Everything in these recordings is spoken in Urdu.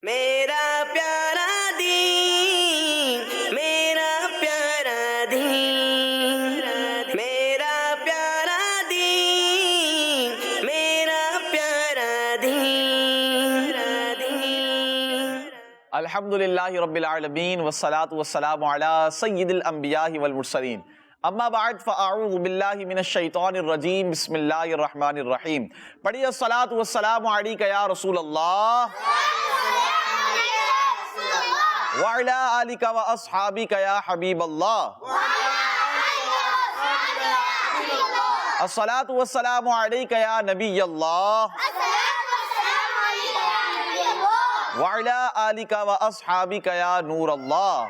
میرا پیارا دین، میرا پیارا دین، میرا پیارا دین، میرا پیارا دین۔ الحمدللہ رب العالمین والصلاة والسلام علی سید الانبیاء والمرسلین، اما بعد فاعوذ باللہ من الشیطان الرجیم، بسم اللہ الرحمن الرحیم۔ پڑھیے الصلاۃ والسلام علیک یا رسول اللہ وعلی آلک واصحابک یا حبیب اللہ۔ الصلاۃ والسلام علیک یا نبی اللہ وعلی آلک واصحابک یا نور اللہ۔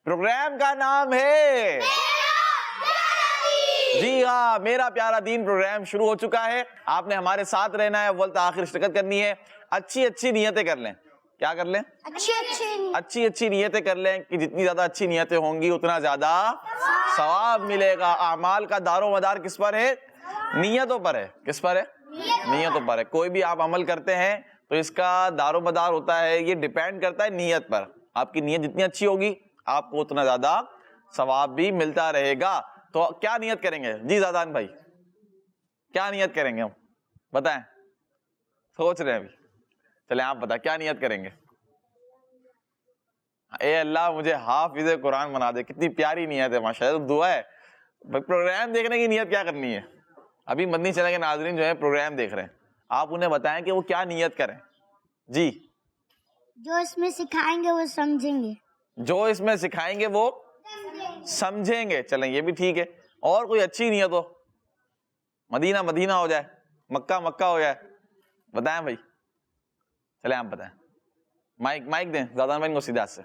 پروگرام کا نام ہے جی ہاں میرا پیارا دین۔ پروگرام شروع ہو چکا ہے، آپ نے ہمارے ساتھ رہنا ہے، اول تا آخر شرکت کرنی ہے، اچھی اچھی نیتیں کر لیں۔ کیا کر لیں؟ اچھی اچھی نیتیں کر لیں کہ جتنی زیادہ اچھی نیتیں ہوں گی اتنا زیادہ ثواب ملے گا۔ اعمال کا دار و مدار کس پر ہے؟ نیتوں پر ہے۔ کس پر ہے؟ نیتوں پر ہے۔ کوئی بھی آپ عمل کرتے ہیں تو اس کا دار و مدار ہوتا ہے، یہ ڈیپینڈ کرتا ہے نیت پر۔ آپ کی نیت جتنی اچھی ہوگی آپ کو اتنا زیادہ ثواب بھی ملتا رہے گا۔ تو کیا نیت کریں گے جی زادان بھائی؟ کیا نیت کریں گے ہم بتائیں؟ سوچ رہے ہیں ابھی؟ چلیں آپ بتائیں کیا نیت کریں گے؟ اے اللہ مجھے حافظ قرآن بنا دے۔ کتنی پیاری نیت ہے، ماشاءاللہ، دعا ہے۔ پروگرام دیکھنے کی نیت کیا کرنی ہے؟ ابھی مدنی چینل کے ناظرین جو ہے پروگرام دیکھ رہے ہیں، آپ انہیں بتائیں کہ وہ کیا نیت کریں جی۔ جو اس میں سکھائیں گے وہ سمجھیں گے۔ جو اس میں سکھائیں گے وہ سمجھیں گے۔ چلیں یہ بھی ٹھیک ہے۔ اور کوئی اچھی نیت ہو، مدینہ مدینہ ہو جائے، مکہ مکہ ہو جائے، بتائیں بھائی؟ چلیں آپ بتائیں۔ مائک دیں زیادہ بھائی کو، سیدھے ہاتھ سے،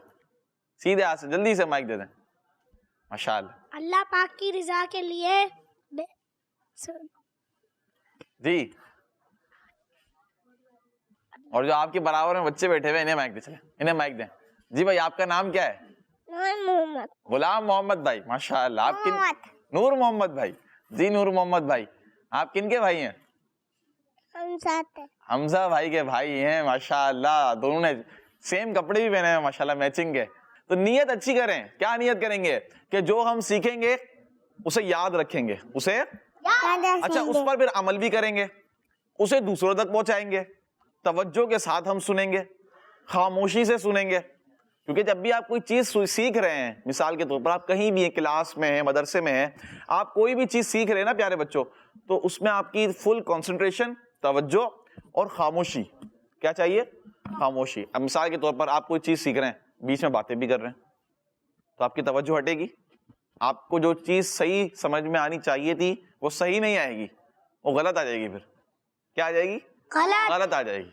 سیدھے ہاتھ سے جلدی سے مائک دے دیں۔ ماشاءاللہ۔ اللہ پاک کی رضا کے لیے جی۔ اور جو آپ کے برابر میں بچے بیٹھے ہوئے انہیں مائک دیں، چلیں انہیں مائک دیں۔ جی بھائی آپ کا نام کیا ہے؟ غلام محمد بھائی، ماشاءاللہ۔ آپ کن؟ نور محمد بھائی۔ جی نور محمد بھائی، آپ کن کے بھائی ہیں؟ حمزہ بھائی کے بھائی ہیں، ماشاءاللہ۔ دونوں نے سیم کپڑے بھی پہنے ہیں ماشاءاللہ، میچنگ کے۔ تو نیت اچھی کریں۔ کیا نیت کریں گے؟ کہ جو ہم سیکھیں گے اسے یاد رکھیں گے، اسے اچھا اس پر پھر عمل بھی کریں گے، اسے دوسروں تک پہنچائیں گے، توجہ کے ساتھ ہم سنیں گے، خاموشی سے سنیں گے۔ کیونکہ جب بھی آپ کوئی چیز سیکھ رہے ہیں، مثال کے طور پر آپ کہیں بھی ہیں، کلاس میں ہیں، مدرسے میں ہیں، آپ کوئی بھی چیز سیکھ رہے ہیں نا پیارے بچوں، تو اس میں آپ کی فل کنسنٹریشن، توجہ اور خاموشی۔ کیا چاہیے؟ خاموشی۔ اب مثال کے طور پر آپ کوئی چیز سیکھ رہے ہیں، بیچ میں باتیں بھی کر رہے ہیں، تو آپ کی توجہ ہٹے گی، آپ کو جو چیز صحیح سمجھ میں آنی چاہیے تھی وہ صحیح نہیں آئے گی، وہ غلط آ جائے گی۔ پھر کیا آ جائے گی؟ غلط آ جائے گی۔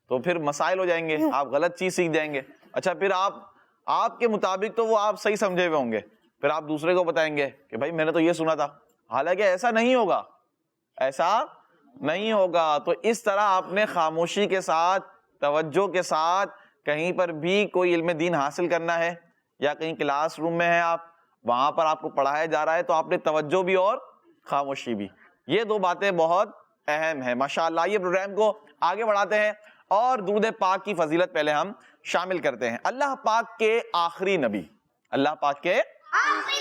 تو پھر مسائل ہو جائیں گے، آپ غلط چیز سیکھ جائیں گے۔ اچھا پھر آپ کے مطابق تو وہ آپ صحیح سمجھے ہوئے ہوں گے، پھر آپ دوسرے کو بتائیں گے کہ بھائی میں نے تو یہ سنا تھا، حالانکہ ایسا نہیں ہوگا، ایسا نہیں ہوگا۔ تو اس طرح آپ نے خاموشی کے ساتھ، توجہ کے ساتھ، کہیں پر بھی کوئی علم دین حاصل کرنا ہے یا کہیں کلاس روم میں ہے آپ، وہاں پر آپ کو پڑھایا جا رہا ہے، تو آپ نے توجہ بھی اور خاموشی بھی، یہ دو باتیں بہت اہم ہیں ماشاءاللہ۔ یہ پروگرام کو آگے بڑھاتے ہیں اور درود پاک کی فضیلت پہلے ہم شامل کرتے ہیں۔ اللہ پاک کے آخری نبی، اللہ پاک کے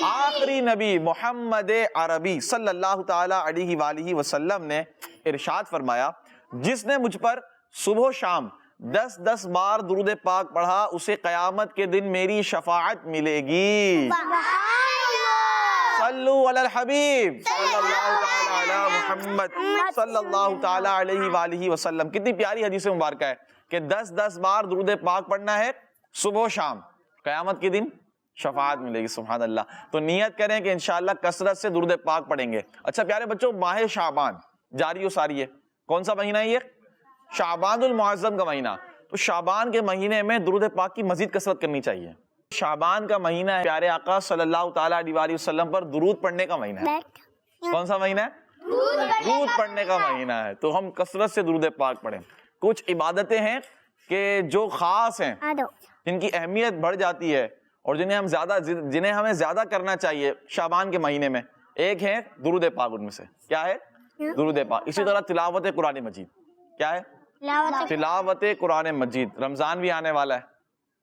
آخری نبی محمد عربی صلی اللہ تعالی علیہ وآلہ وسلم نے ارشاد فرمایا، جس نے مجھ پر صبح و شام 10 بار درود پاک پڑھا اسے قیامت کے دن میری شفاعت ملے گی۔ صلو علی الحبیب صلی اللہ تعالی علی محمد صلی اللہ تعالی علیہ وآلہ وسلم۔ کتنی پیاری حدیث مبارکہ ہے کہ 10 بار درود پاک پڑھنا ہے صبح و شام، قیامت کے دن شفاعت ملے گی۔ سبحان اللہ۔ تو نیت کریں کہ انشاءاللہ کثرت سے درود پاک پڑھیں گے۔ اچھا پیارے بچوں، ماہ شعبان جاری و ساری ہے، کون سا مہینہ ہے یہ؟ شعبان المعظم کا مہینہ۔ تو شعبان کے مہینے میں درود پاک کی مزید کثرت کرنی چاہیے۔ شعبان کا مہینہ ہے پیارے آقا صلی اللہ تعالی علیہ وسلم پر درود پڑھنے کا مہینہ ہے۔ کون سا مہینہ ہے؟ درود پڑھنے کا مہینہ ہے۔ تو ہم کثرت سے درود پاک پڑھیں۔ کچھ عبادتیں ہیں کہ جو خاص ہیں، جن کی اہمیت بڑھ جاتی ہے اور جنہیں ہمیں زیادہ کرنا چاہیے شعبان کے مہینے میں، ایک ہے درود پاک۔ ان میں سے کیا ہے؟ درود پاک. اسی طرح تلاوت قرآن مجید. کیا ہے؟ تلاوت قرآن مجید. رمضان بھی آنے والا ہے,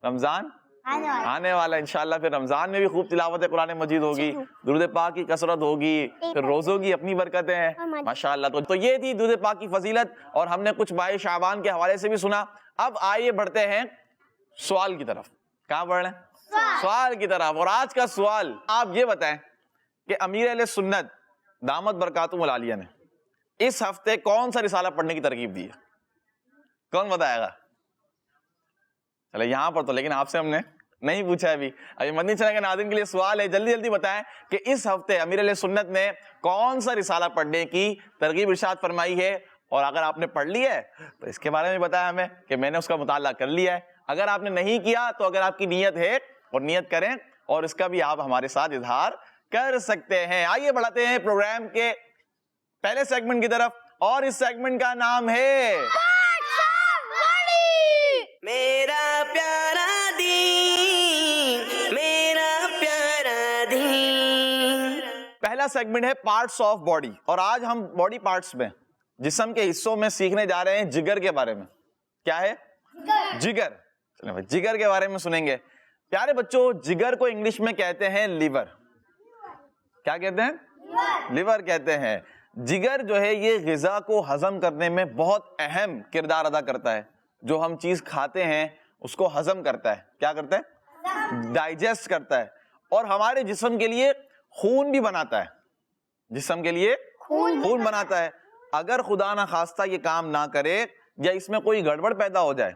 رمضان آنے والا ہے انشاءاللہ. پھر رمضان میں بھی خوب تلاوت قرآن مجید ہوگی, درود پاک کی کثرت ہوگی, پھر روزوں کی اپنی برکتیں ہیں ماشاءاللہ. تو یہ تھی درود پاک کی فضیلت, اور ہم نے کچھ ماہ شعبان کے حوالے سے بھی سنا. اب آئیے بڑھتے ہیں سوال کی طرف. کہاں بڑھ رہے ہیں؟ سوال کی طرف. اور آج کا سوال آپ یہ بتائیں کہ امیر اہل سنت دامت برکاتہم العالیہ نے اس ہفتے کون سا رسالہ پڑھنے کی ترغیب دی ہے؟ کون بتائے گا؟ چلے یہاں پر تو, لیکن آپ سے ہم نے نہیں پوچھا ابھی. مدنی چینل کے ناظرین کے لیے سوال ہے, جلدی جلدی بتائیں کہ اس ہفتے امیر اہل سنت نے کون سا رسالہ پڑھنے کی ترغیب ارشاد فرمائی ہے. اور اگر آپ نے پڑھ لی ہے تو اس کے بارے میں بتایا ہمیں کہ میں نے اس کا مطالعہ کر لیا ہے. اگر آپ نے نہیں کیا تو اگر آپ کی نیت ہے اور نیت کریں, اور اس کا بھی آپ ہمارے ساتھ اظہار کر سکتے ہیں. آئیے بڑھاتے ہیں پروگرام کے پہلے سیگمنٹ کی طرف, اور اس سیگمنٹ کا نام ہے میرا پیارا دین, میرا پیارا دین. پہلا سیگمنٹ ہے پارٹس آف باڈی. اور آج ہم باڈی پارٹس میں, جسم کے حصوں میں سیکھنے جا رہے ہیں جگر کے بارے میں. کیا ہے؟ جگر. چلیں بھائی, جگر کے بارے میں سنیں گے. پیارے بچوں, جگر کو انگلش میں کہتے ہیں لیور. کیا کہتے ہیں؟ لیور کہتے ہیں. جگر جو ہے یہ غذا کو ہضم کرنے میں بہت اہم کردار ادا کرتا ہے. جو ہم چیز کھاتے ہیں اس کو ہضم کرتا ہے. کیا کرتا ہے؟ ڈائجسٹ کرتا ہے. اور ہمارے جسم کے لیے خون بھی بناتا ہے. جسم کے لیے خون بناتا ہے. اگر خدا نہ خواستہ یہ کام نہ کرے, یا اس میں کوئی گڑبڑ پیدا ہو جائے,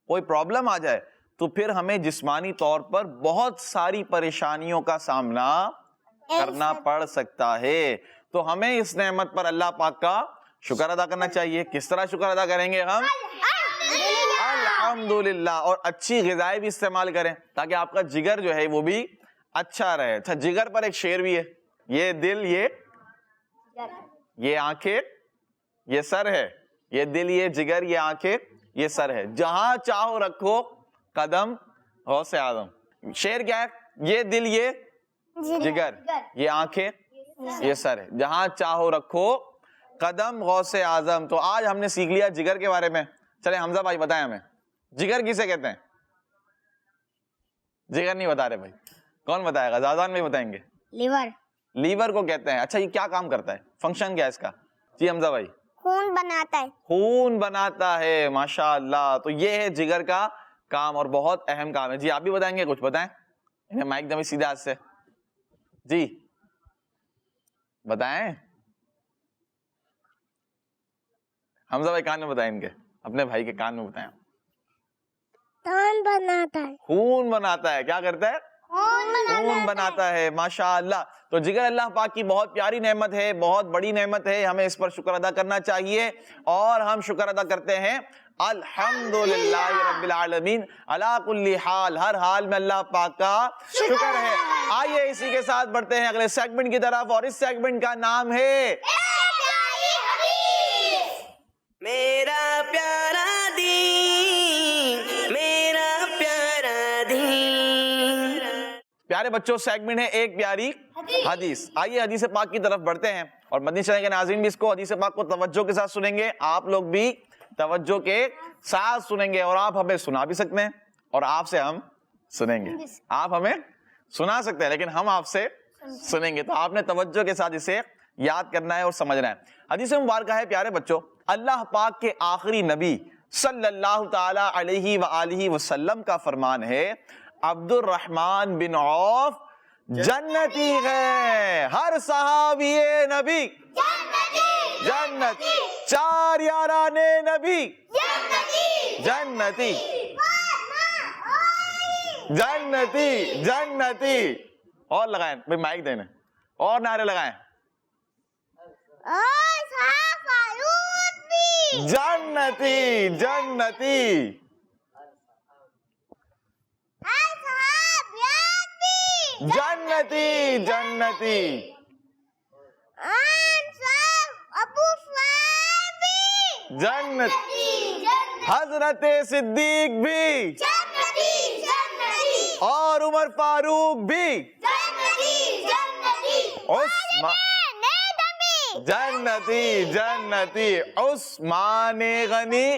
کوئی پرابلم آ جائے, تو پھر ہمیں جسمانی طور پر بہت ساری پریشانیوں کا سامنا کرنا پڑ سکتا ہے. تو ہمیں اس نعمت پر اللہ پاک کا شکر ادا کرنا چاہیے. کس طرح شکر ادا کریں گے ہم؟ الحمدللہ. اور اچھی غذائیں بھی استعمال کریں تاکہ آپ کا جگر جو ہے وہ بھی اچھا رہے. اچھا, جگر پر ایک شعر بھی ہے, یہ دل یہ آنکھیں یہ سر ہے, یہ دل یہ جگر یہ آنکھیں یہ سر ہے, جہاں چاہو رکھو قدم غوث اعظم. شعر کیا ہے؟ یہ دل یہ جگر یہ آنکھیں یہ سر ہے, جہاں چاہو رکھو قدم غوث اعظم. تو آج ہم نے سیکھ لیا جگر کے بارے میں. چلے حمزہ بھائی بتائیں ہمیں جگر کسے کہتے ہیں؟ جگر نہیں بتا رہے بھائی, کون بتائے گا؟ زادان میں بتائیں گے. لیور. لیور کو کہتے ہیں. اچھا, یہ کیا کام کرتا ہے؟ فنکشن کیا ہے اس کا؟ جی حمزہ بھائی. خون بناتا ہے. خون بناتا ہے. ماشاء اللہ. تو یہ ہے جگر کا کام, اور بہت اہم کام ہے. جی آپ بھی بتائیں گے کچھ؟ بتائیں مائک دم سیدھے ہاتھ سے. جی بتائیں. حمزہ بھائی کان میں بتائیں, ان کے اپنے بھائی کے کان میں بتائیں. خون بناتا ہے. خون بناتا ہے. کیا کرتا ہے؟ خون بناتا ہے. ماشاء اللہ. تو جگر اللہ پاک کی بہت پیاری نعمت ہے, بہت بڑی نعمت ہے. ہمیں اس پر شکر ادا کرنا چاہیے, اور ہم شکر ادا کرتے ہیں الحمدللہ رب العالمین علی کل حال. ہر حال میں اللہ پاک کا شکر ہے. آئیے اسی کے ساتھ بڑھتے ہیں اگلے سیگمنٹ کی طرف, اور اس سیگمنٹ کا نام ہے میرا پیارا دین, میرا پیارا دین. پیارے بچوں, سیگمنٹ ہے ایک پیاری حدیث. آئیے حدیث پاک کی طرف بڑھتے ہیں, اور مدنی چینل کے ناظرین بھی اس کو حدیث پاک کو توجہ کے ساتھ سنیں گے. آپ لوگ بھی توجہ کے ساتھ سنیں گے, اور آپ ہمیں سنا بھی سکتے ہیں, اور آپ سے ہم سنیں گے. آپ ہمیں سنا سکتے ہیں لیکن ہم آپ سے سنیں گے. تو آپ نے توجہ کے ساتھ اسے یاد کرنا ہے اور سمجھنا ہے. حدیث مبارکہ ہے پیارے بچوں, اللہ پاک کے آخری نبی صلی اللہ تعالی علیہ وآلہ وسلم کا فرمان ہے, عبد الرحمن بن عوف جنتی ہے. ہر صحابی نبی جنتی, چار یاران نبی جنتی جنتی جنتی. اور لگائیں بھائی, مائک دینے, اور نعرے لگائیں. جنتی جنتی. جنتی جنتی. جنت. حضرت صدیق بھی, اور عمر فاروق بھی, جنتی جنتی، عثمان غنی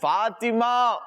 فاطمہ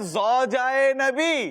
زوجہ نبی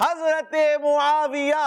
حضرت معاویہ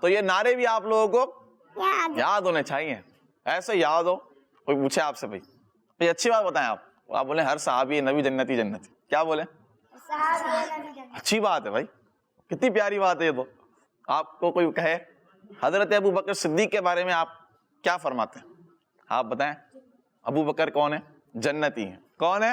تو یہ نعرے بھی آپ لوگوں کو یاد ہونے چاہیے، ایسے یاد ہو۔ کوئی پوچھے آپ سے بھائی اچھی بات بتائیں، آپ بولیں ہر صحابی نبی جنتی جنتی، کیا بولیں؟ اچھی بات ہے بھائی، کتنی پیاری بات ہے یہ تو۔ آپ کو کوئی کہے حضرت ابو بکر صدیق کے بارے میں آپ کیا فرماتے ہیں؟ آپ بتائیں، ابو بکر کون ہے؟ جنتی ہیں۔ کون ہے؟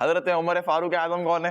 حضرت عمر فاروق اعظم کون ہے؟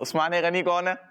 عثمان غنی کون ہے؟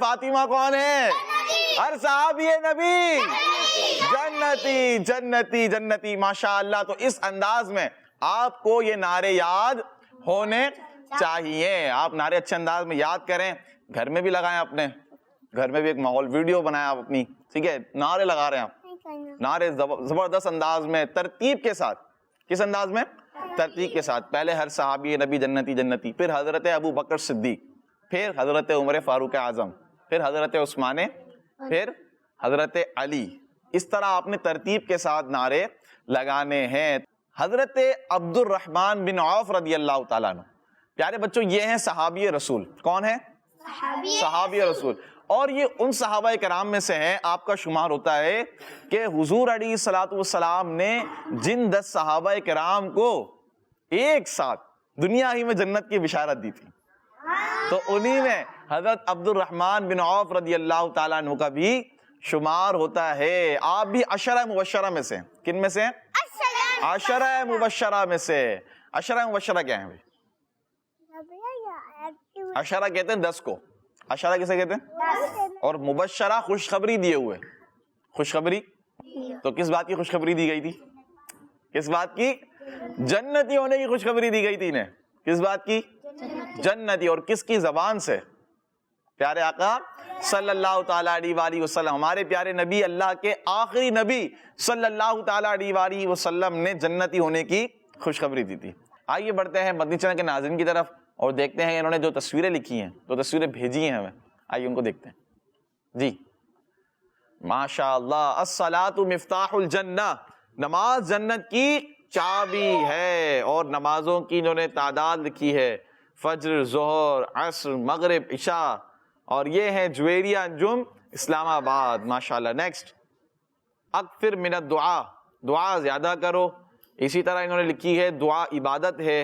فاطمہ کون ہے؟ ہر صحابی نبی جنتی جنتی جنتی، ماشاء اللہ۔ تو اس انداز میں آپ کو یہ نعرے یاد ہونے چاہیے۔ آپ نعرے اچھے انداز میں یاد کریں، گھر میں بھی لگائیں، اپنے گھر میں بھی ایک ماحول ویڈیو بنائیں آپ اپنی، ٹھیک ہے؟ نعرے لگا رہے ہیں آپ، نعرے زبردست انداز میں، ترتیب کے ساتھ۔ کس انداز میں؟ ترتیب کے ساتھ۔ پہلے ہر صحابی نبی جنتی جنتی، پھر حضرت ابو بکر صدیق، پھر حضرت عمر فاروق اعظم، پھر حضرت عثمان، پھر حضرت علی۔ اس طرح آپ نے ترتیب کے ساتھ نعرے لگانے ہیں۔ حضرت عبد الرحمن بن عوف رضی اللہ تعالیٰ عنہ، پیارے بچوں یہ ہیں صحابی رسول۔ کون ہے؟ صحابی رسول۔ اور یہ ان صحابہ کرام میں سے ہیں، آپ کا شمار ہوتا ہے کہ حضور علیہ الصلوۃ والسلام نے جن 10 صحابہ کرام کو ایک ساتھ دنیا ہی میں جنت کی بشارت دی تھی، تو انہی میں حضرت عبد الرحمن بن عوف رضی اللہ تعالیٰ عنہ کا بھی شمار ہوتا ہے۔ آپ بھی عشرہ مبشرہ میں سے، کن میں سے؟ عشرہ مبشرہ میں سے۔ عشرہ مبشرہ کیا ہیں بھائی؟ عشرہ کہتے ہیں 10 کو، عشرہ کسے کہتے ہیں؟ اور مبشرہ خوشخبری دیے ہوئے، خوشخبری۔ تو کس بات کی خوشخبری دی گئی تھی؟ کس بات کی؟ جنتی ہونے کی خوشخبری دی گئی تھی انہیں۔ کس بات کی؟ جنتی۔ اور کس کی زبان سے؟ پیارے آقا صلی اللہ تعالیٰ علیہ وآلہ وسلم، ہمارے پیارے نبی، اللہ کے آخری نبی صلی اللہ تعالیٰ علیہ وآلہ وسلم نے جنتی ہونے کی خوشخبری دی تھی۔ آئیے بڑھتے ہیں مدنی چینل کے ناظرین کی طرف اور دیکھتے ہیں انہوں نے جو تصویریں لکھی ہیں، جو تصویریں بھیجی ہیں ہمیں، آئیے ان کو دیکھتے ہیں۔ جی ماشاء اللہ۔ الصلاۃ مفتاح الجنہ، نماز جنت کی چابی ہے، اور نمازوں کی انہوں نے تعداد لکھی ہے، فجر، ظہر، عصر، مغرب، عشاء، اور یہ ہے جویریہ انجم اسلام آباد، ماشاءاللہ۔ نیکسٹ، اکثر من الدعاء، دعا زیادہ کرو۔ اسی طرح انہوں نے لکھی ہے دعا عبادت ہے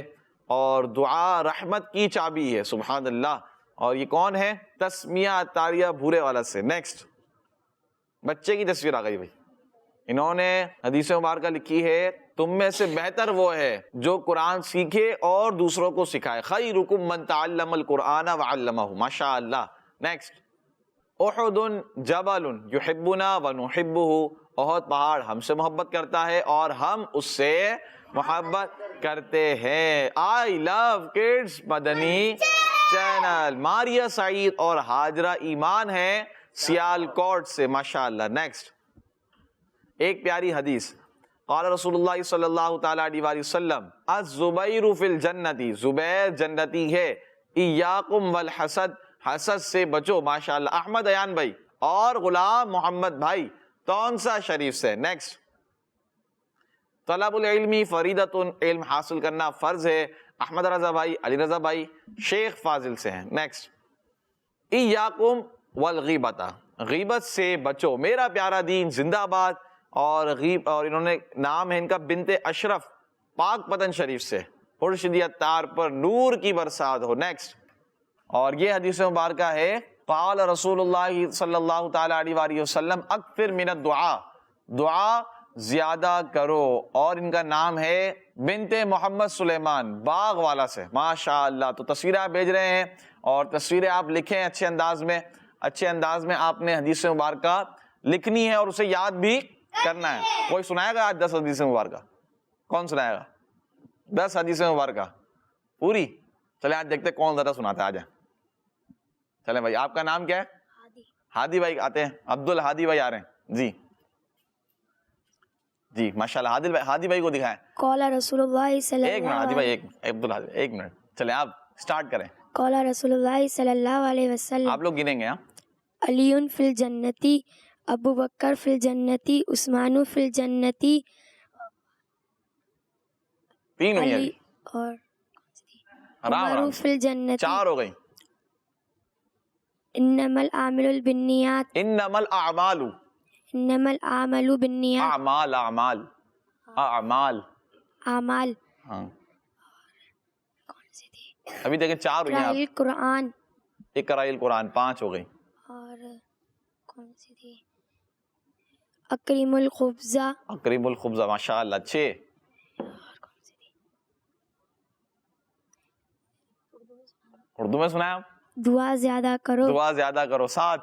اور دعا رحمت کی چابی ہے، سبحان اللہ۔ اور یہ کون ہے؟ تسمیہ عطاریہ بھورے والا سے۔ نیکسٹ، بچے کی تصویر آ گئی بھائی۔ انہوں نے حدیث مبارکہ لکھی ہے تم میں سے بہتر وہ ہے جو قرآن سیکھے اور دوسروں کو سکھائے، خیرکم من تعلم القرآن وعلمہ، ماشاء اللہ۔ نیکسٹ، احد جبل یحبنا ونحبہ، احد پہاڑ ہم سے محبت کرتا ہے اور ہم اس سے محبت کرتے ہیں۔ آئی لو کڈز مدنی چینل، ماریہ سعید اور ہاجرہ ایمان ہے سیال کوٹ سے، ماشاءاللہ۔ نیکسٹ، ایک پیاری حدیث، قال رسول اللہ صلی اللہ تعالیٰ علیہ وآلہ وسلم الزبیر فی الجنتی، زبیر جنتی ہے، ایاکم والحسد، حسد سے بچو، ماشاءاللہ۔ احمد ایان بھائی اور غلام محمد بھائی تونسا شریف سے۔ نیکسٹ، طلب العلمی فریدۃ، علم حاصل کرنا فرض ہے، احمد رضا بھائی، علی رضا بھائی شیخ فاضل سے ہیں۔ نیکسٹ، ایاکم والغیبۃ، غیبت سے بچو، میرا پیارا دین زندہ باد۔ اور انہوں نے نام ہے ان کا بنت اشرف، پاک پتن شریف سے، خورشیدی اتار پر نور کی برسات ہو۔ نیکسٹ، اور یہ حدیث مبارکہ ہے قال رسول اللہ صلی اللہ تعالیٰ علیہ وآلہ وسلم اکثر من الدعاء، دعا زیادہ کرو۔ اور ان کا نام ہے بنت محمد سلیمان، باغ والا سے، ماشاءاللہ۔ تو تصویریں آپ بھیج رہے ہیں اور تصویریں آپ لکھیں اچھے انداز میں، اچھے انداز میں آپ نے حدیث مبارکہ لکھنی ہے اور اسے یاد بھی کرنا ہے۔ کوئی سنائے گا آج 10 حدیث مبارکہ؟ کون سنائے گا 10 حدیث مبارکہ پوری؟ چلیں آج دیکھتے کون زیادہ سناتا ہے، آ جائیں۔ چلیں بھائی، آپ کا نام کیا ہے؟ ہادی بھائی آتے ہیں, عبد الہادی بھائی آ رہے ہیں جی. جی ماشاءاللہ ہادی بھائی کو دکھائیں. قال رسول اللہ صلی ایک منٹ اللہ ہادی بھائی, علیہ عبد الہادی ایک منٹ, چلیں آپ سٹارٹ کریں. قال رسول اللہ صلی اللہ علیہ آپ وسلم لوگ گنیں گے. ہاں علی فی الجنتی ابو بکر فی الجنتی عثمان فی الجنتی تین ہوئی علی ابھی, اور آرام عمر آرام فی سے, الجنتی چار ہو گئی. انما الاعمال بالنیات انما الاعمال, انما الاعمال بالنیات اعمال اعمال اعمال, اعمال. ہاں کون سی تھی؟ ابھی دیکھیں چار ہوئی ہیں. آپ القرآن اقرأ القرآن 5 ہو گئی. اور کون سی تھی؟ اکریم الخبزہ اقرب الخبز, ماشاءاللہ 6. اور کون سی تھی؟ اردو میں سنا ہے آپ؟ دعا زیادہ کرو. دعا زیادہ کرو 7.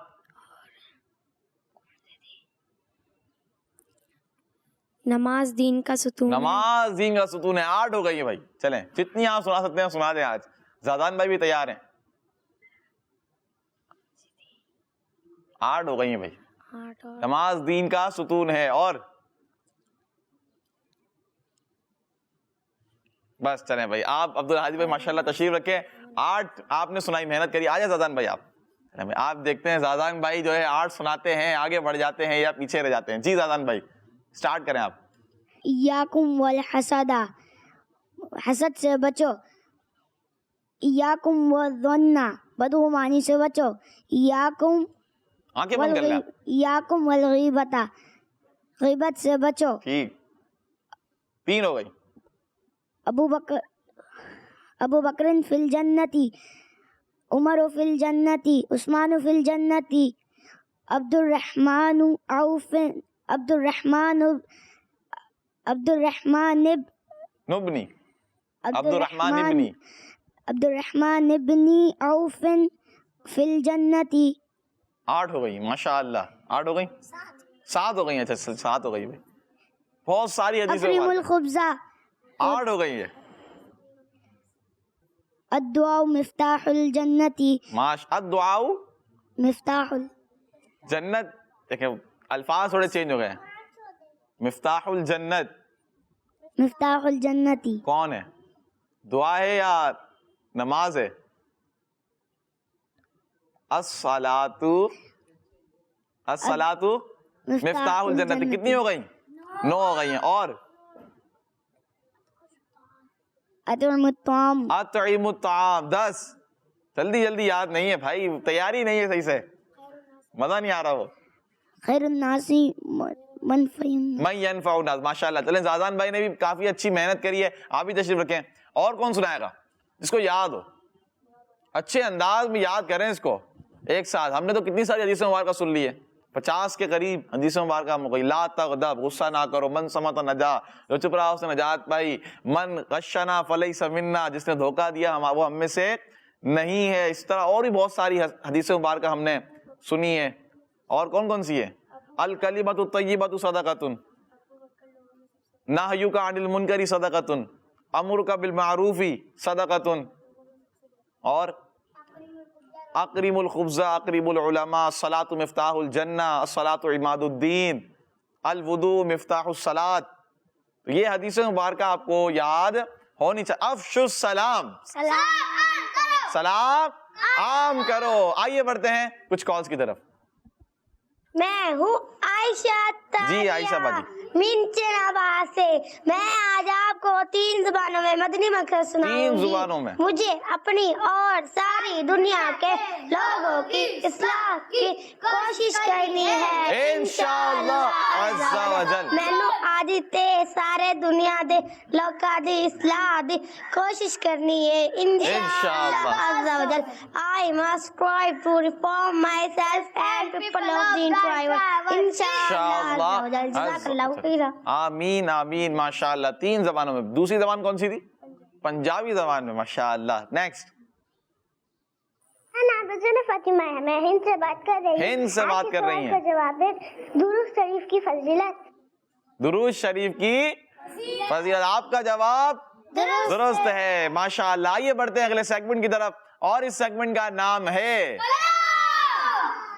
نماز دین کا ستون ہے. نماز دین کا ستون ہے 8 ہو گئی ہے بھائی. چلیں جتنی آپ سنا سکتے ہیں سنا دیں. آج زادان بھائی بھی تیار ہیں. 8 ہو گئی ہیں بھائی. 8 اور نماز دین کا ستون ہے. اور بس چلیں بھائی, آپ عبد الحادی بھائی ماشاءاللہ تشریف رکھیں. 8 آپ نے سنائی, محنت کری. آ جائے زادان بھائی آپ. آپ دیکھتے ہیں زادان بھائی جو ہے 8 سناتے ہیں, آگے بڑھ جاتے ہیں یا پیچھے رہ جاتے ہیں. جی زادان بھائی سٹارٹ کریں آپ. ایاکم والحسد, حسد سے بچو. ایاکم والظن, بدگمانی سے بچو. ایاکم آنکھیں بند کر لیں آپ. ایاکم والغیبت, غیبت سے بچو. ٹھیک 3 ہو گئی. ابو بکر فی الجنتی, عمر فی الجنتی, عثمان فی الجنتی, عبد الرحمن عوف, عبد الرحمن نبنی, عبد الرحمن ابنی. عبد الرحمن ابن عوف فی الجنتی. 8 ہو گئی ماشاءاللہ. 8 ہو گئی, 7 ہو گئی. اچھا 7 ہو گئی بھائی. بہت ساری حدیثیں. اکرم الخبزہ, 8 ہو گئی ہے. الدعاء مفتاح الجنتی, الدعاء مفتاح جنت. دیکھیں الفاظ تھوڑے چینج ہو گئے. مفتاح الجنت مفتاح الجنتی. کون ہے؟ دعا ہے یا نماز ہے؟ الصلاۃ مفتاح الجنت. کتنی ہو گئی؟ 9 ہو گئی ہیں. اور اطعم الطعام, اطعم الطعام 10. جلدی جلدی یاد نہیں ہے بھائی, تیاری نہیں ہے صحیح سے, مزہ نہیں آ رہا. وہ خیر الناس من ينفع الناس. ماشاءاللہ. چلیں زادان بھائی نے بھی کافی اچھی محنت کری ہے, آپ بھی تشریف رکھیں. اور کون سنائے گا جس کو یاد ہو؟ اچھے انداز میں یاد کریں اس کو ایک ساتھ. ہم نے تو کتنی ساری حدیث مبارکہ سن لی ہے, 50 کے قریب حدیث مبارکہ ہم کوئی. لا تغضب, غصہ نہ کرو. من صمت نجا, جو چپ رہا اس نے نجات پائی. من غشنا فلیس منا, جس نے دھوکہ دیا وہ ہم میں سے نہیں ہے. اس طرح اور بھی بہت ساری حدیث مبارکہ ہم نے سنی ہے. اور کون کون سی ہے؟ الکلمۃ الطیبۃ صدقۃ, نہیک عن المنکر صدقۃ, امرک بالمعروف صدقۃ, اور اقرم الخبز اقرب العلماء, الصلاۃ مفتاح الجنہ, الصلاۃ عماد الدین, الوضوء مفتاح الصلاۃ. تو یہ حدیث مبارکہ آپ کو یاد ہونی چاہیے. افشوا السلام, سلام عام کرو. آئیے بڑھتے ہیں کچھ کالز کی طرف. میں ہوں عائشہ جی عائشہ باجی. منچن آباد سے. میں آج آپ کو 3 زبانوں میں مدنی مکر سناؤں گی. 3 زبانوں میں. مجھے اپنی اور ساری دنیا کے لوگوں کی اصلاح کی کوشش کرنی ہے انشاءاللہ عز و جل. مینو آج تے سارے دنیا دے لوکاں دی اصلاح دی کوشش کرنی ہے انشاءاللہ عز و جل. I must strive to reform myself and people of the environment انشاءاللہ عز و جل. جزاک اللہ خیر. آمین آمین. ماشاءاللہ 3 زبانوں میں. دوسری زبان کون سی تھی؟ پنجابی زبان میں. ماشاءاللہ. نیکسٹ. فاطمہ ہے, میں ہند سے بات کر رہی ہوں. ہند سے بات کر رہی ہیں. جواب ہے درود شریف کی فضیلت. درود شریف کی فضیلت. آپ کا جواب درست ہے. ماشاءاللہ. آئیے بڑھتے ہیں اگلے سیگمنٹ کی طرف, اور اس سیگمنٹ کا نام ہے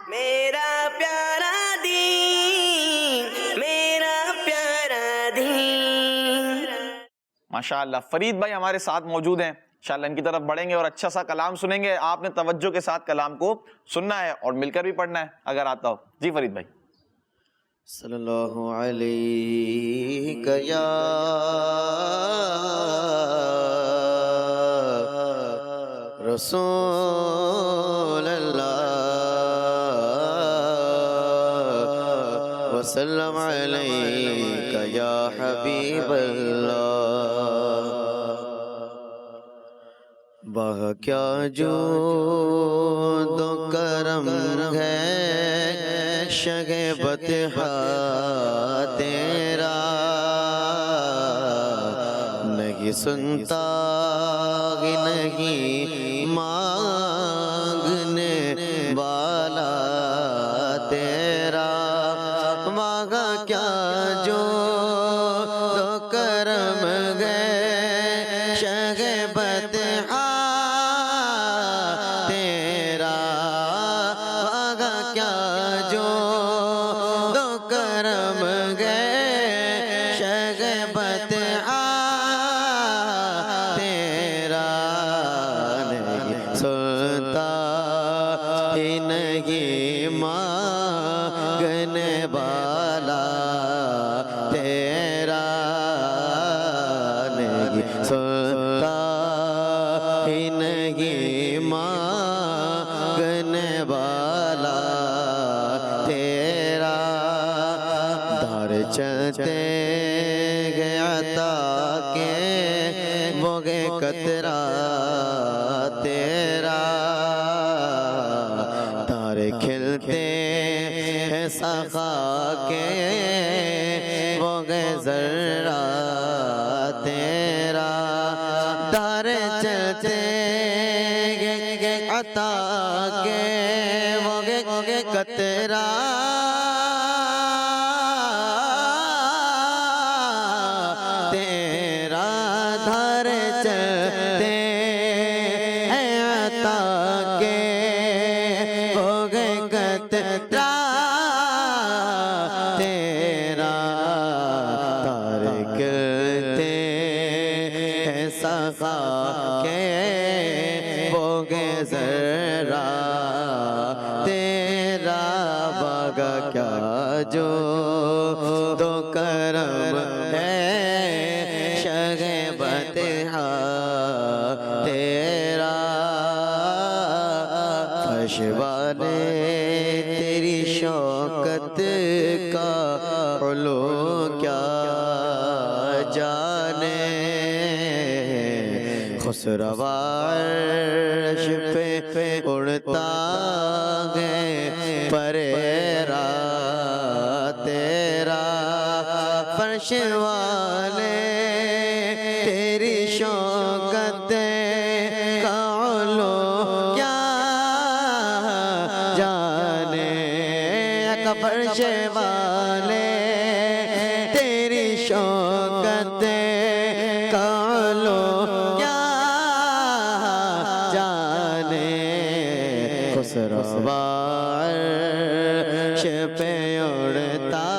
میرا پیارا دین، میرا پیارا دین. ماشاء اللہ. فرید بھائی ہمارے ساتھ موجود ہیں، انشاءاللہ ان کی طرف بڑھیں گے اور اچھا سا کلام سنیں گے. آپ نے توجہ کے ساتھ کلام کو سننا ہے اور مل کر بھی پڑھنا ہے اگر آتا ہو. جی فرید بھائی. صلی اللہ علیہ یا رسول اللہ وسلم علیک یا حبیب اللہ. بہ کیا جود و کرم ہے شگ بطحا تیرا، نہیں سنتا نہیں مانگنے والا تیرا. مانگا کیا جو دو کرم گئے شگ بطحا تیرا. مانگا کیا جو دو کرم گئے شگ بطحا تیرا. نہیں سنتا ہی نہیں مانگنے والا تیرا. نہیں سنتا ہی نہیں مانگنے والا تیرا. دھار چلتے گئے عطا کے وہ گئے قطرہ تیرا. تارے کھلتے ہیں سخا کے وہ گئے ذرہ تیرا. تارے چلتے گئے عطا کے وہ گئے قطرہ تیرا. دھارے چلتے ہیں عطا کے ہو گئے قطرہ تیرا. تارے کھلتے ہیں سخا کے ہو گئے ذرہ تیرا. باغا کیا جو دو کرم ہے شگ بطحا تیرا. فرش والے تیری شوکت کا علو کیا جانے. خسروا عرش پہ اڑتا گئے پریرا تیرا. فرش والے تیری شوکت کا علو کیا جانے. فرش والے تیری شوکت کا علو کیا جانے. خسروا عرش پہ اڑتا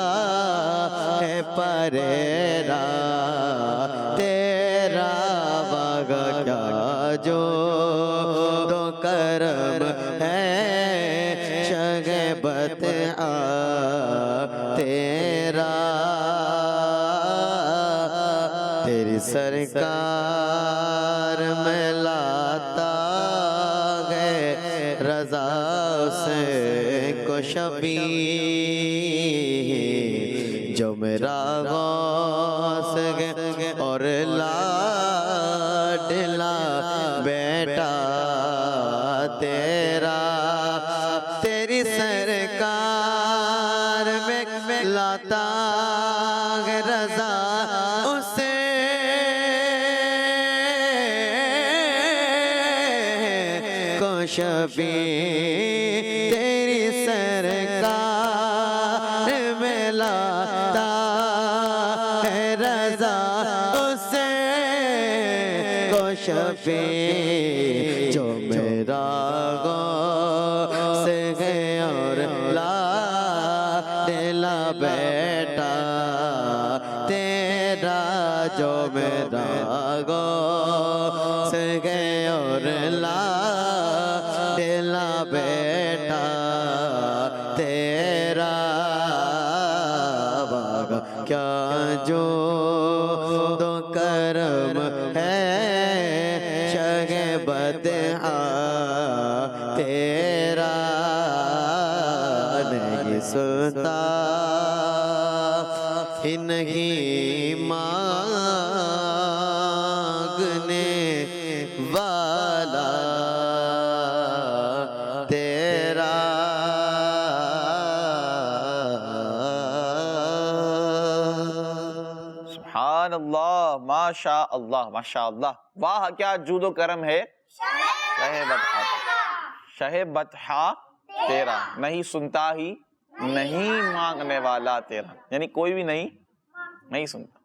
ہے پریرا تیرا. باغا کیا جو دو کرم ہے شگ بطحا تیرا. تیری سرکار میں لاتا گئے رضا سے کو شبیہ جو میرا غوث گئے اور لاڈلا بیٹا تیرا. تیری سرکار میں لاتا گئے رضا اسے کو شفیع. تیری سرکار میں لاتا ہے رضا اسے کو شفیع جو میرا غوث ہے اور جو میرا غوث ہے اور لا دلا بیٹا تیرا باغ کیا جو تو کرم ہے شہ بدحا تیرا نہیں سنتا ہی نہیں مانگنے والا تیرا سبحان اللہ، ماشاء اللہ ماشاء اللہ، واہ کیا جود و کرم ہے شہ بطحا تیرا، نہیں سنتا ہی نہیں مانگنے والا تیرا، یعنی کوئی بھی نہیں سنتا،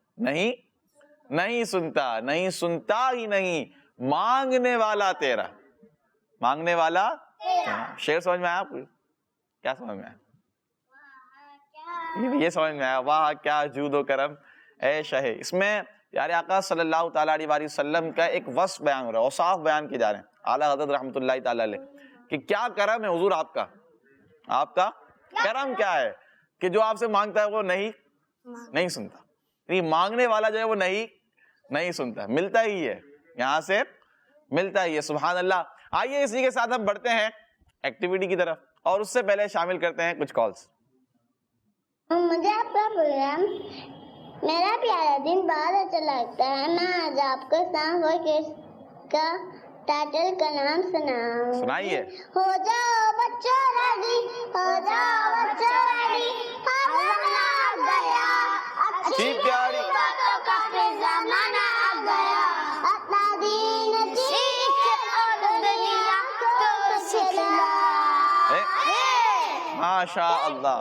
نہیں سنتا ہی نہیں مانگنے والا تیرا، مانگنے والا تیرا۔ شعر سمجھ میں آیا آپ کو؟ کیا سمجھ میں آیا؟ یہ سمجھ میں آیا، واہ کیا جود و کرم اے شہ۔ اس میں پیارے آقا صلی اللہ تعالیٰ علیہ وسلم کا ایک وصف بیان ہو رہا ہے، اوصاف بیان کیے جا رہے ہیں اعلیٰ حضرت رحمۃ اللہ تعالیٰ علیہ، کہ کیا کرم ہے حضور آپ کا کرم کیا ہے کہ جو آپ سے مانگتا ہے وہ نہیں سنتا، یعنی مانگنے والا جو ہے وہ نہیں سنتا، ملتا ہی ہے، یہاں سے ملتا ہی ہے۔ سبحان اللہ۔ آئیے اسی کے ساتھ ہم بڑھتے ہیں ایکٹیویٹی کی طرف، اور اس سے پہلے شامل کرتے ہیں کچھ کالز۔ مجھے آپ کا پروگرام میرا پیارا دن بہت اچھا لگتا ہے۔ میں آج آپ کو اسلام کا ٹائٹل کا نام سنائیے۔ ہو جاؤ بچوں ریڈی، ہو جاؤ بچوں ریڈی، اچھی پیاری باتوں کا پھر زمانہ آ گیا، اپنا دین سیکھ اور دنیا کو سکھلا۔ ماشاء اللہ،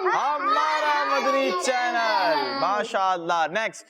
ہمارا مدنی چینل، ماشاء اللہ۔ نیکسٹ،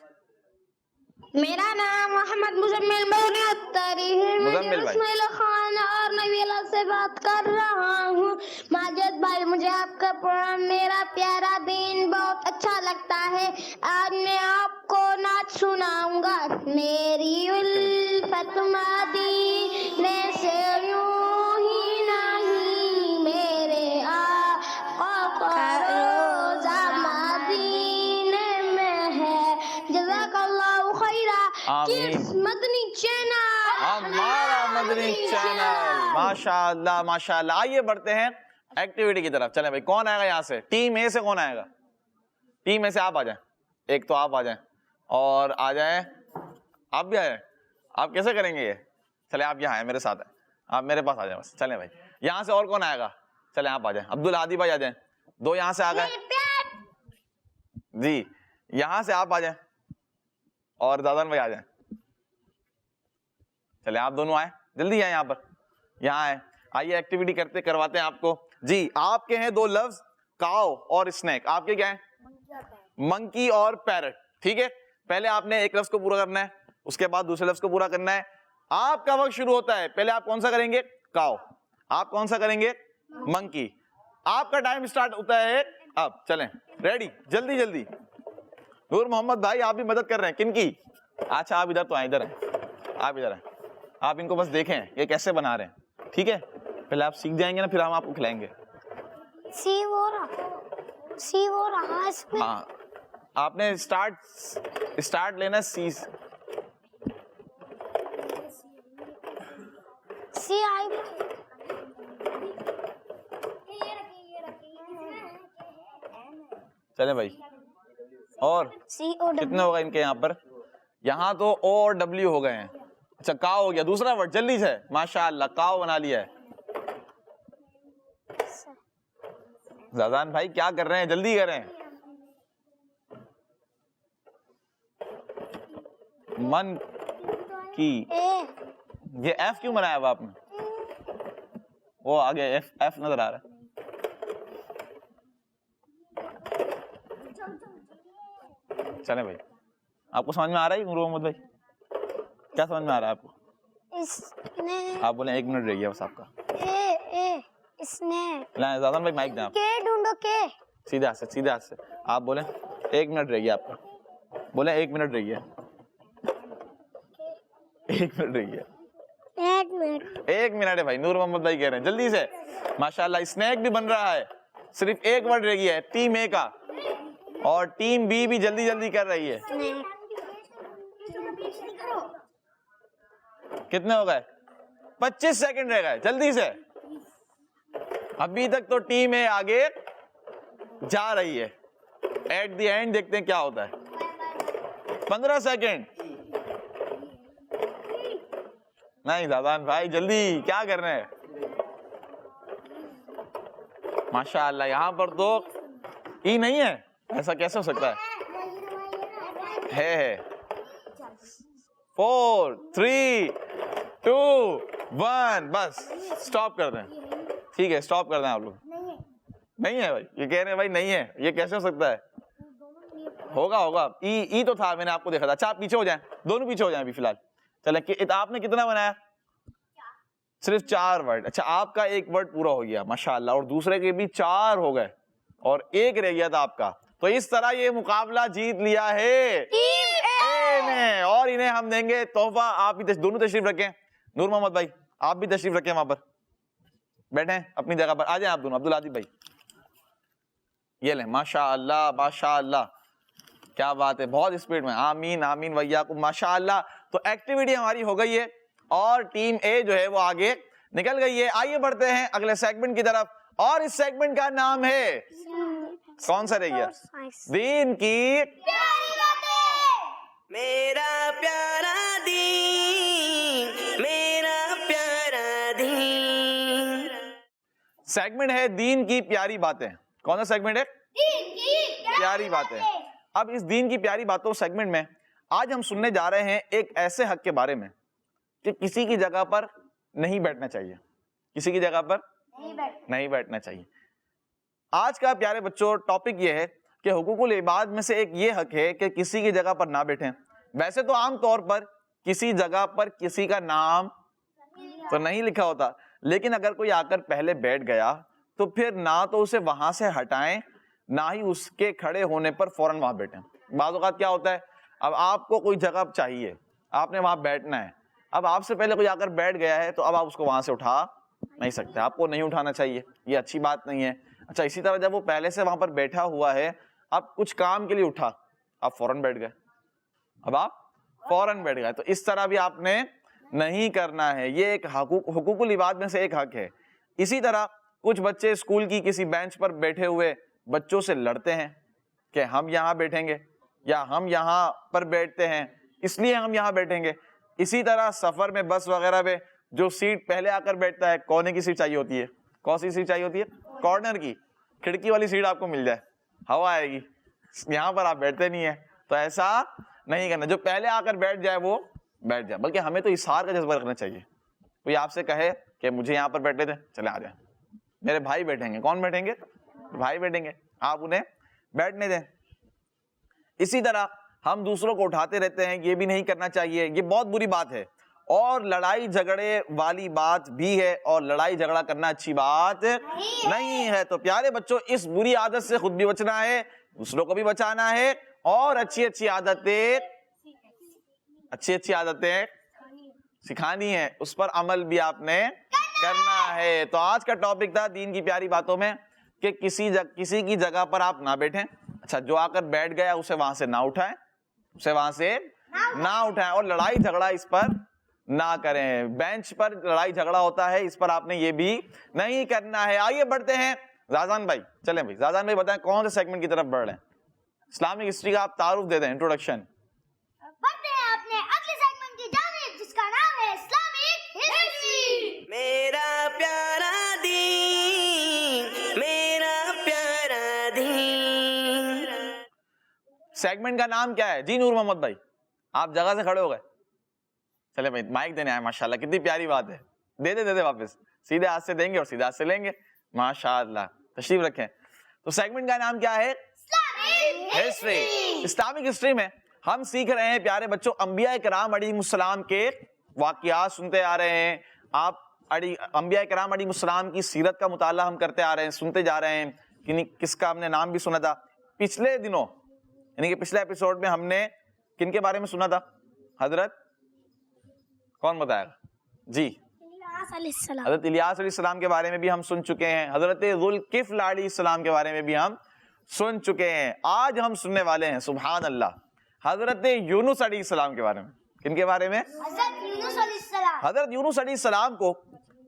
میرا نام محمد مزمل مونی اتاری ہے، میں اسماعیل خان اور نویلا سے بات کر رہا ہوں۔ ماجد بھائی، مجھے آپ کا پروگرام میرا پیارا دین بہت اچھا لگتا ہے۔ آج میں آپ کو نعت سناؤں گا۔ میری الفت مدینے سے یوں ہی نہیں، میرے آقا کا روزہ مدینے میں ہے۔ جزاک اللہ خیرہ۔ کڈز مدنی چینل، ہمارا مدنی چینل، ماشاء اللہ ماشاء اللہ۔ آئیے بڑھتے ہیں ایکٹیویٹی کی طرف۔ چلیں بھائی، کون آئے گا یہاں سے؟ ٹیم اے سے کون آئے گا؟ ٹیم اے سے آپ آ جائیں، ایک تو آپ آ جائیں، اور آ جائیں آپ بھی آئیں۔ آپ کیسے کریں گے یہ؟ چلیں آپ یہاں آئیں، میرے ساتھ آئیں، آپ میرے پاس آ جائیں بس۔ چلیں بھائی، یہاں سے اور کون آئے گا؟ چلیں آپ آ جائیں، عبدالہادی بھائی آ جائیں، دو یہاں سے آ گئے جی، یہاں سے آپ آ جائیں، اور دادن بھائی آ جائیں۔ چلیں آپ دونوں آئیں، جلدی آئیں، یہاں پر یہاں آئیں۔ آئیے ایکٹیویٹی کرواتے ہیں آپ کو جی۔ آپ کے ہیں دو لفظ، کاؤ اور اسنیک۔ آپ کے کیا ہیں؟ منکی اور پیرٹ، ٹھیک ہے۔ پہلے آپ نے ایک لفظ کو پورا کرنا ہے، اس کے بعد دوسرے لفظ کو پورا کرنا ہے۔ آپ کا وقت شروع ہوتا ہے، پہلے آپ کون سا کریں گے؟ کاؤ۔ آپ کون سا کریں گے؟ منکی۔ آپ کا ٹائم اسٹارٹ ہوتا ہے اب۔ چلیں ریڈی، جلدی جلدی۔ نور محمد بھائی آپ بھی مدد کر رہے ہیں، کن کی؟ اچھا آپ ادھر تو آئیں، ادھر ہیں آپ، ادھر ہیں آپ، ان کو بس دیکھیں یہ کیسے بنا رہے ہیں، ٹھیک ہے۔ پہلے آپ سیکھ جائیں گے نا، پھر ہم آپ کو کھلائیں گے۔ سی ہو رہا اس میں۔ ہاں، آپ نے اسٹارٹ لینا سی، سی آئی۔ چلیں بھائی، اور کتنے ہو گئے ان کے یہاں پر؟ یہاں تو او اور ڈبلیو ہو گئے ہیں۔ اچھا کاؤ ہو گیا، دوسرا ورڈ جلدی سے، ماشاء اللہ کاؤ بنا لیا ہے۔ زادان بھائی کیا کر رہے ہیں؟ جلدی کریں۔ من کی، یہ ایف کیوں بنایا ہوا آپ نے؟ وہ آگے ایف نظر آ رہا ہے۔ چلیں بھائی، آپ کو سمجھ میں آ رہا ہے نور محمد بھائی؟ کیا سمجھ میں آ رہا ہے آپ کو؟ آپ بولیں 1 منٹ رہ گیا بس آپ کا۔ زادان بھائی مائک دیں آپ، کے ڈھونڈو، کے سیدھے ہاتھ سے آپ بولیں 1 منٹ رہ گیا آپ کا۔ بولیں 1 منٹ رہی ہے, 1 منٹ رہی ہے, 1 منٹ ہے بھائی. نور محمد بھائی کہہ رہے ہیں جلدی سے. ماشاءاللہ اسنیک بھی بن رہا ہے, صرف 1 ورڈ رہ گیا ہے ٹیم اے کا, اور ٹیم بی بھی جلدی جلدی کر رہی ہے. کتنے ہو گئے؟ 25 سیکنڈ رہ گئے, جلدی سے. ابھی تک تو ٹیم اے آگے جا رہی ہے, ایٹ دی اینڈ دیکھتے ہیں کیا ہوتا ہے. 15 سیکنڈ. نہیں زادان بھائی جلدی, کیا کر رہے ہیں؟ ماشاءاللہ یہاں پر تو ای نہیں ہے, ایسا کیسے ہو سکتا ہے؟ 4 3 2 1 بس سٹاپ کر دیں. ٹھیک ہے سٹاپ کر دیں آپ لوگ. نہیں ہے بھائی, یہ کہہ رہے ہیں بھائی نہیں ہے, یہ کیسے ہو سکتا ہے؟ ہوگا ای تو تھا, میں نے آپ کو دیکھا تھا. اچھا آپ پیچھے ہو جائیں, دونوں پیچھے ہو جائیں ابھی فی الحال. چلیں آپ نے کتنا بنایا؟ صرف 4 ورڈ. اچھا آپ کا 1 ورڈ پورا ہو گیا ماشاءاللہ, اور دوسرے کے بھی 4 ہو گئے, اور 1 رہ گیا تھا آپ کا. تو اس طرح یہ مقابلہ جیت لیا ہے ٹیم اے نے, اور انہیں ہم دیں گے تحفہ. آپ بھی دونوں تشریف رکھیں. نور محمد بھائی آپ بھی تشریف رکھیں, وہاں پر بیٹھیں اپنی جگہ پر. آ جائیں آپ دونوں. عبدالعادی بھائی یہ لیں. ماشاءاللہ ماشاءاللہ کیا بات ہے, بہت اسپیڈ میں. آمین آمین ویاکم. ماشاءاللہ. تو ایکٹیویٹی ہماری ہو گئی ہے, اور ٹیم اے جو ہے وہ آگے نکل گئی ہے. آئیے بڑھتے ہیں اگلے سیگمنٹ کی طرف, اور اس سیگمنٹ کا نام ہے, کون سا رہ گیا؟ دین کی میرا پیارا دین, میرا پیارا دین. سیگمنٹ ہے دین کی پیاری باتیں. کون سا سیگمنٹ ہے؟ پیاری باتیں. اب اس دین کی پیاری باتوں سیگمنٹ میں آج ہم سننے جا رہے ہیں ایک ایسے حق کے بارے میں کہ کسی کی جگہ پر نہیں بیٹھنا چاہیے, کسی کی جگہ پر نہیں بیٹھنا چاہیے. آج کا پیارے بچوں ٹاپک یہ ہے کہ حقوق العباد میں سے ایک یہ حق ہے کہ کسی کی جگہ پر نہ بیٹھیں. ویسے تو عام طور پر کسی جگہ پر کسی کا نام تو نہیں لکھا ہوتا, لیکن اگر کوئی آ کر پہلے بیٹھ گیا تو پھر نہ تو اسے وہاں سے ہٹائیں, نہ ہی اس کے کھڑے ہونے پر فوراً وہاں بیٹھیں. بعض اوقات کیا ہوتا ہے, اب آپ کو کوئی جگہ چاہیے, آپ نے وہاں بیٹھنا ہے, اب آپ سے پہلے کوئی آ کر بیٹھ گیا ہے تو اب آپ اس کو وہاں سے اٹھا نہیں سکتے. آپ کو نہیں اٹھانا چاہیے, یہ اچھی بات نہیں ہے. اچھا اسی طرح جب وہ پہلے سے وہاں پر بیٹھا ہوا ہے, اب کچھ کام کے لیے اٹھا, آپ فوراً بیٹھ گئے, اب آپ فوراً بیٹھ گئے, تو اس طرح بھی آپ نے نہیں کرنا ہے. یہ ایک حقوق العباد میں سے ایک حق ہے. اسی طرح کچھ بچے اسکول کی کسی بینچ پر بیٹھے ہوئے بچوں سے لڑتے ہیں کہ ہم یہاں بیٹھیں گے, یا ہم یہاں پر بیٹھتے ہیں اس لیے ہم یہاں بیٹھیں گے. اسی طرح سفر میں بس وغیرہ میں جو سیٹ پہلے آ کر بیٹھتا ہے, کونے کی سیٹ چاہیے ہوتی ہے. کون سی سیٹ چاہیے ہوتی ہے؟ کارنر کی, کھڑکی والی سیٹ آپ کو مل جائے, ہوا آئے گی, یہاں پر آپ بیٹھتے نہیں ہیں. تو ایسا نہیں کرنا, جو پہلے آ کر بیٹھ جائے وہ بیٹھ جائے. بلکہ ہمیں تو اظہار کا جذبہ رکھنا چاہیے. کوئی آپ سے کہے کہ مجھے یہاں پر بیٹھے تھے, چلے آ جائیں, میرے بھائی بیٹھیں گے. کون بیٹھیں گے؟ بھائی بیٹھیں گے, آپ انہیں بیٹھنے دیں. اسی طرح ہم دوسروں کو اٹھاتے رہتے ہیں, یہ بھی نہیں کرنا چاہیے, یہ بہت بری بات ہے, اور لڑائی جھگڑے والی بات بھی ہے, اور لڑائی جھگڑا کرنا اچھی بات نہیں ہے. تو پیارے بچوں اس بری عادت سے خود بھی بچنا ہے, دوسروں کو بھی بچانا ہے, اور اچھی اچھی عادتیں سکھانی ہے, اس پر عمل بھی آپ نے کرنا ہے. تو آج کا ٹاپک تھا دین کی پیاری باتوں میں کہ کسی کی جگہ پر آپ نہ بیٹھیں. اچھا جو آ کر بیٹھ گیا اسے وہاں سے نہ اٹھائیں, اور لڑائی جھگڑا اس پر نہ کریں. بینچ پر لڑائی جھگڑا ہوتا ہے, اس پر آپ نے یہ بھی نہیں کرنا ہے. آئیے بڑھتے ہیں. زازان بھائی چلیں بھائی, زازان بھائی بتائیں کون سے سیگمنٹ کی طرف بڑھ رہے ہیں؟ اسلامک ہسٹری کا آپ تعارف دے دیں, انٹروڈکشن. بڑھتے ہیں اپنے اگلے سیگمنٹ کی جانب جس کا نام ہے اسلامک ہسٹری. میرا پیارا دین, میرا پیارا دین. سیگمنٹ کا نام کیا ہے جی؟ نور محمد بھائی آپ جگہ سے کھڑے ہو گئے, چلے بھائی مائک دینے آئے, ماشاءاللہ کتنی پیاری بات ہے. دے دے واپس, سیدھے ہاتھ سے دیں گے اور سیدھے ہاتھ سے لیں گے. ماشاءاللہ تشریف رکھیں. تو سیگمنٹ کا نام کیا ہے؟ ہسٹری. اسلامک ہسٹری میں ہم سیکھ رہے ہیں پیارے بچوں انبیاء کرام علیہم السلام کے واقعات سنتے آ رہے ہیں. آپ انبیاء کرام علیہم السلام کی سیرت کا مطالعہ ہم کرتے آ رہے ہیں, سنتے جا رہے ہیں. کس کا ہم نے نام بھی سنا تھا پچھلے دنوں, یعنی کہ پچھلے ایپیسوڈ میں ہم نے کن کے بارے میں سنا تھا؟ حضرت کون بتائے گا؟ جی حضرت الیاس علیہ السلام کے بارے میں بھی ہم سن چکے ہیں. حضرت ذوالکفل علیہ السلام کے بارے میں بھی ہم سن چکے ہیں. آج ہم سننے والے ہیں سبحان اللہ حضرت یونس علیہ السلام کے بارے میں. کن کے بارے میں؟ حضرت یونس علیہ السلام. حضرت یونس علیہ السلام کو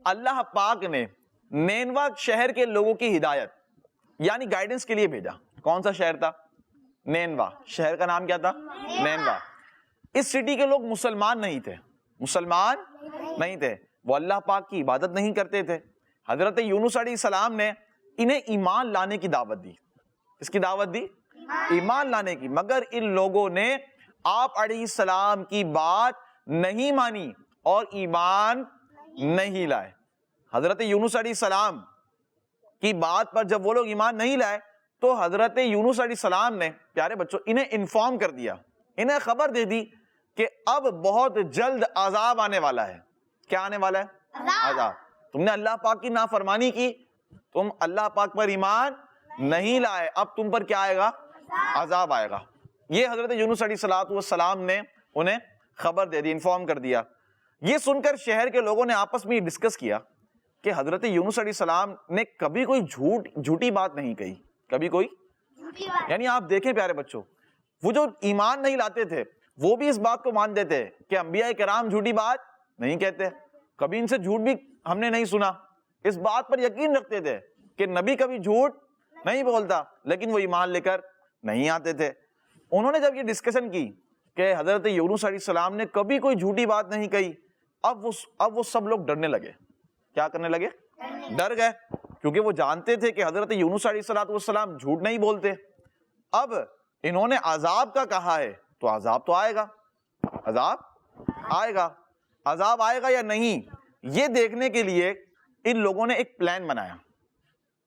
اللہ پاک نے نینوا شہر کے لوگوں کی ہدایت یعنی گائیڈنس کے لیے بھیجا. کون سا شہر تھا؟ نینوا. شہر کا نام کیا تھا؟ نینوا. اس سٹی کے لوگ مسلمان نہیں تھے, مسلمان نہیں تھے, وہ اللہ پاک کی عبادت نہیں کرتے تھے. حضرت یونس علیہ السلام نے انہیں ایمان لانے کی دعوت دی. اس کی دعوت دی ایمان لانے کی, مگر ان لوگوں نے آپ علیہ السلام کی بات نہیں مانی اور ایمان نہیں لائے. حضرت یونس علیہ السلام کی بات پر جب وہ لوگ ایمان نہیں لائے تو حضرت یونس علیہ السلام نے پیارے بچوں انہیں انفارم کر دیا, انہیں خبر دے دی کہ اب بہت جلد عذاب آنے والا ہے. کیا آنے والا ہے؟ عذاب. تم نے اللہ پاک کی نافرمانی کی, تم اللہ پاک پر ایمان نہیں لائے, اب تم پر کیا آئے گا؟ عذاب آئے گا. یہ حضرت یونس علیہ السلام نے انہیں خبر دے دی, انفارم کر دیا. یہ سن کر شہر کے لوگوں نے آپس میں ڈسکس کیا کہ حضرت یونس علیہ السلام نے کبھی کوئی جھوٹی بات نہیں کہی, کبھی کوئی, یعنی آپ دیکھیں پیارے بچوں, وہ جو ایمان نہیں لاتے تھے وہ بھی اس بات کو مانتے تھے کہ انبیاء کرام جھوٹی بات نہیں کہتے, کبھی ان سے جھوٹ بھی ہم نے نہیں سنا. اس بات پر یقین رکھتے تھے کہ نبی کبھی جھوٹ نہیں بولتا, لیکن وہ ایمان لے کر نہیں آتے تھے. انہوں نے جب یہ ڈسکشن کی کہ حضرت یونس علیہ السلام نے کبھی کوئی جھوٹی بات نہیں کہی, اب وہ سب لوگ ڈرنے لگے. کیا کرنے لگے؟ ڈر گئے, کیونکہ وہ جانتے تھے کہ حضرت یونس علیہ السلام جھوٹ نہیں بولتے. اب انہوں نے عذاب کا کہا ہے تو عذاب تو آئے گا, عذاب آئے گا. عذاب آئے گا یا نہیں یہ دیکھنے کے لیے ان لوگوں نے ایک پلان بنایا,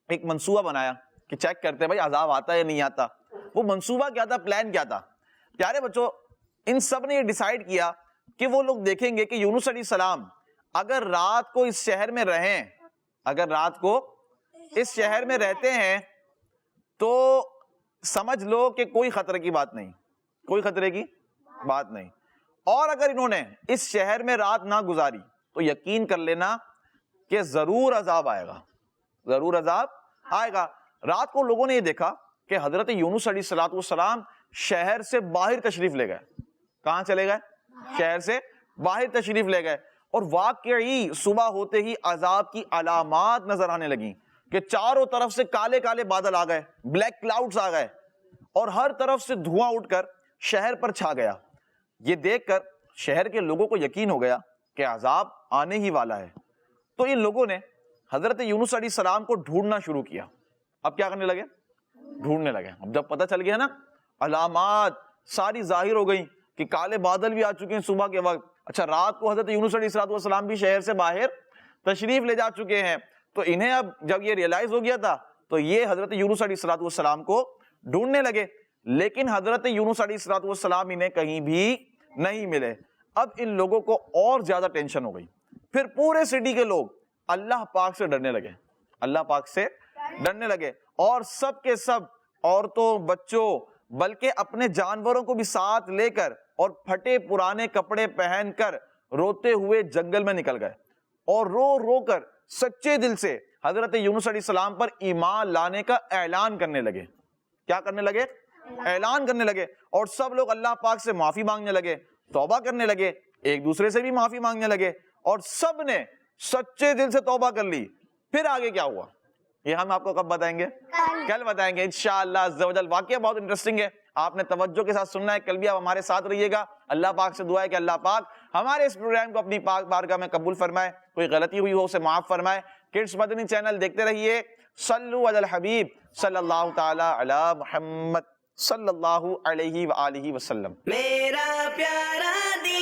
ایک منصوبہ بنایا کہ چیک کرتے بھائی عذاب آتا ہے یا نہیں آتا. وہ منصوبہ کیا تھا, پلان کیا تھا؟ پیارے بچوں ان سب نے یہ ڈیسائیڈ کیا کہ وہ لوگ دیکھیں گے کہ یونس علیہ السلام اگر رات کو اس شہر میں رہیں, اگر رات کو اس شہر میں رہتے ہیں تو سمجھ لو کہ کوئی خطرے کی بات نہیں, کوئی خطرے کی بات نہیں. اور اگر انہوں نے اس شہر میں رات نہ گزاری تو یقین کر لینا کہ ضرور عذاب آئے گا, ضرور عذاب آئے گا. رات کو لوگوں نے یہ دیکھا کہ حضرت یونس علیہ السلام شہر سے باہر تشریف لے گئے. کہاں چلے گئے؟ شہر سے باہر تشریف لے گئے. اور واقعی صبح ہوتے ہی عذاب کی علامات نظر آنے لگیں کہ چاروں طرف سے کالے کالے بادل آ گئے, بلیک کلاؤڈز آ گئے, اور ہر طرف سے دھواں اٹھ کر شہر پر چھا گیا. یہ دیکھ کر شہر کے لوگوں کو یقین ہو گیا کہ عذاب آنے ہی والا ہے. تو ان لوگوں نے حضرت یونس علیہ السلام کو ڈھونڈنا شروع کیا. اب کیا کرنے لگے؟ ڈھونڈنے لگے. اب جب پتہ چل گیا نا, علامات ساری ظاہر ہو گئی کہ کالے بادل بھی آ چکے ہیں صبح کے وقت, اچھا رات کو حضرت یونس علیہ السلام بھی شہر سے باہر تشریف لے جا چکے ہیں, تو انہیں اب جب یہ ریئلائز ہو گیا تھا تو یہ حضرت یونس علیہ السلام کو ڈھونڈنے لگے. لیکن حضرت یونس علیہ السلام انہیں کہیں بھی نہیں ملے. اب ان لوگوں کو اور زیادہ ٹینشن ہو گئی. پھر پورے سٹی کے لوگ اللہ پاک سے ڈرنے لگے, اللہ پاک سے ڈرنے لگے, اور سب کے سب عورتوں بچوں بلکہ اپنے جانوروں کو بھی ساتھ لے کر اور پھٹے پرانے کپڑے پہن کر روتے ہوئے جنگل میں نکل گئے, اور رو رو کر سچے دل سے حضرت یونس علیہ السلام پر ایمان لانے کا اعلان کرنے لگے. کیا کرنے لگے؟ اعلان کرنے لگے. اور سب لوگ اللہ پاک سے معافی مانگنے لگے, توبہ کرنے لگے, ایک دوسرے سے بھی معافی مانگنے لگے, اور سب نے سچے دل سے توبہ کر لی. پھر آگے کیا ہوا یہ ہم آپ کو کب بتائیں گے؟ کل بتائیں گے انشاءاللہ عز و جل. واقعہ بہت انٹرسٹنگ ہے, آپ نے توجہ کے ساتھ سننا ہے. کل بھی آپ ہمارے ساتھ رہیے گا. اللہ پاک سے دعا ہے کہ اللہ پاک ہمارے اس پروگرام کو اپنی پاک بارگاہ میں قبول فرمائے, کوئی غلطی ہوئی ہو اسے معاف فرمائے. کڈس مدنی چینل دیکھتے رہیے. صلو علی الحبیب صلی اللہ تعالی علی محمد صلی اللہ علیہ وآلہ وسلم. میرا پیارا دین